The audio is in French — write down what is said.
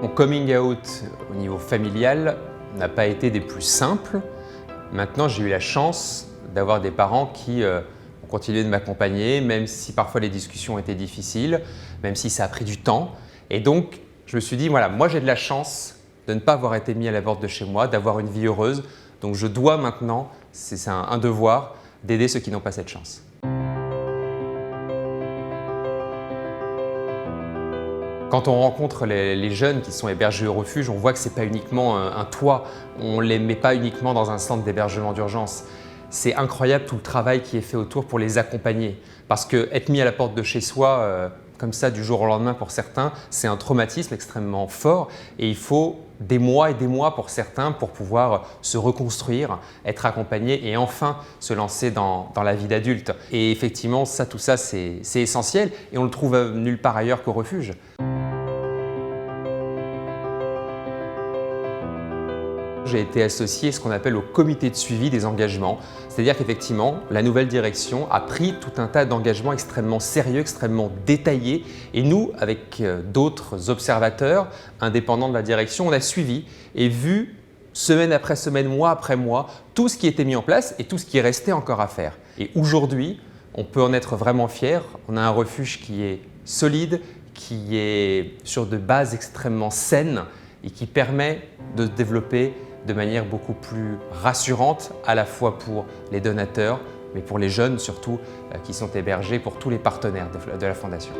Mon coming out au niveau familial n'a pas été des plus simples. Maintenant, j'ai eu la chance d'avoir des parents qui ont continué de m'accompagner, même si parfois les discussions étaient difficiles, même si ça a pris du temps. Et donc, je me suis dit, voilà, moi j'ai de la chance de ne pas avoir été mis à la porte de chez moi, d'avoir une vie heureuse. Donc je dois maintenant, c'est un devoir, d'aider ceux qui n'ont pas cette chance. Quand on rencontre les jeunes qui sont hébergés au refuge, on voit que ce n'est pas uniquement un toit, on ne les met pas uniquement dans un centre d'hébergement d'urgence. C'est incroyable tout le travail qui est fait autour pour les accompagner. Parce qu'être mis à la porte de chez soi, comme ça du jour au lendemain pour certains, c'est un traumatisme extrêmement fort et il faut des mois et des mois pour certains pour pouvoir se reconstruire, être accompagné et enfin se lancer dans la vie d'adulte. Et effectivement, tout ça, c'est essentiel et on le trouve nulle part ailleurs qu'au refuge. J'ai été associé à ce qu'on appelle au comité de suivi des engagements. C'est-à-dire qu'effectivement, la nouvelle direction a pris tout un tas d'engagements extrêmement sérieux, extrêmement détaillés. Et nous, avec d'autres observateurs indépendants de la direction, on a suivi et vu semaine après semaine, mois après mois, tout ce qui était mis en place et tout ce qui restait encore à faire. Et aujourd'hui, on peut en être vraiment fier. On a un refuge qui est solide, qui est sur de bases extrêmement saines et qui permet de se développer de manière beaucoup plus rassurante, à la fois pour les donateurs, mais pour les jeunes surtout qui sont hébergés, pour tous les partenaires de la Fondation.